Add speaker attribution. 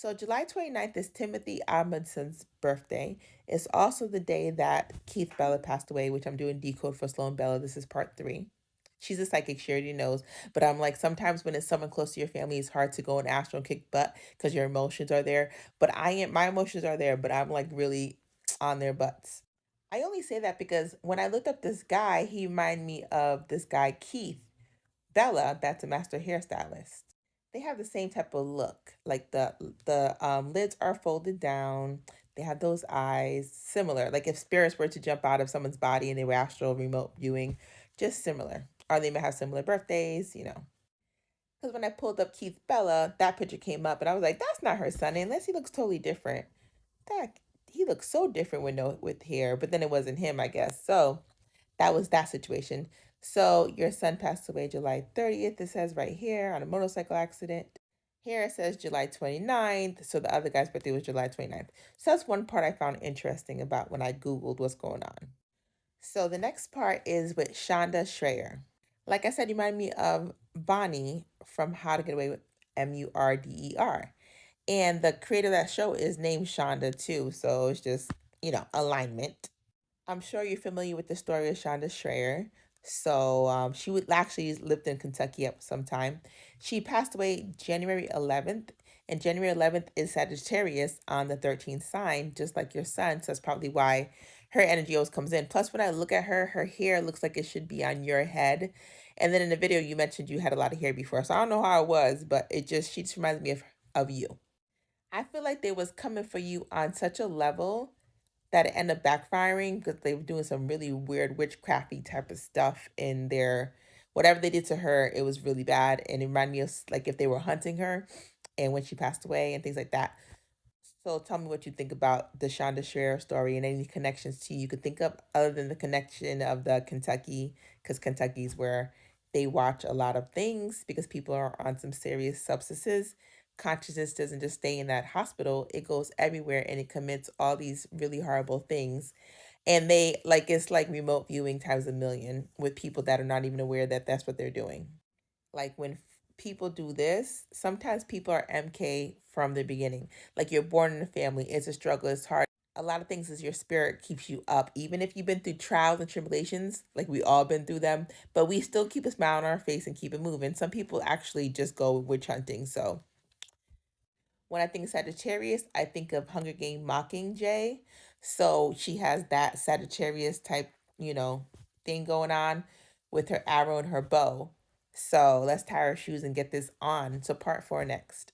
Speaker 1: So July 29th is Timothy Amundsen's birthday. It's also the day that Keith Bella passed away, which I'm doing Decode for Sloan Bella. This is part three. She's a psychic, she already knows. But I'm like, sometimes when it's someone close to your family, it's hard to go and astral and kick butt because your emotions are there. But my emotions are there, but I'm like really on their butts. I only say that because when I looked up this guy, he reminded me of this guy, Keith Bella, that's a master hairstylist. They have the same type of look. Like the lids are folded down. They have those eyes, similar. Like if spirits were to jump out of someone's body and they were astral remote viewing, just similar. Or they may have similar birthdays. Because when I pulled up Keith Bella, that picture came up, and I was like, "That's not her son, unless he looks totally different." That he looks so different with hair, but then it wasn't him, I guess. So that was that situation. So your son passed away July 30th. It says right here on a motorcycle accident. Here it says July 29th. So the other guy's birthday was July 29th. So that's one part I found interesting about when I Googled what's going on. So the next part is with Shonda Schreier. Like I said, you remind me of Bonnie from How to Get Away with Murder. And the creator of that show is named Shonda too. So it's just alignment. I'm sure you're familiar with the story of Shonda Schreier. So she would actually lived in Kentucky at some time. She passed away January 11th, and January 11th is Sagittarius on the 13th sign, just like your son. So that's probably why her energy always comes in. Plus, when I look at her hair looks like it should be on your head. And then in the video, you mentioned you had a lot of hair before. So I don't know how it was, but she just reminds me of you. I feel like they was coming for you on such a level that it ended up backfiring because they were doing some really weird witchcrafty type of stuff in their whatever they did to her. It was really bad, and it reminded me of like if they were hunting her, and when she passed away and things like that. So tell me what you think about the Shonda Schreier story and any connections to you could think of other than the connection of the Kentucky, because Kentucky's where they watch a lot of things because people are on some serious substances. Consciousness doesn't just stay in that hospital, it goes everywhere and it commits all these really horrible things. And they like it's like remote viewing times a million with people that are not even aware that that's what they're doing. Like when people do this, sometimes people are MK from the beginning. Like you're born in a family, it's a struggle, it's hard. A lot of things is your spirit keeps you up, even if you've been through trials and tribulations, like we all been through them, but we still keep a smile on our face and keep it moving. Some people actually just go witch hunting. So when I think Sagittarius, I think of Hunger Game Mockingjay. So she has that Sagittarius type thing going on with her arrow and her bow. So let's tie our shoes and get this on. So part four next.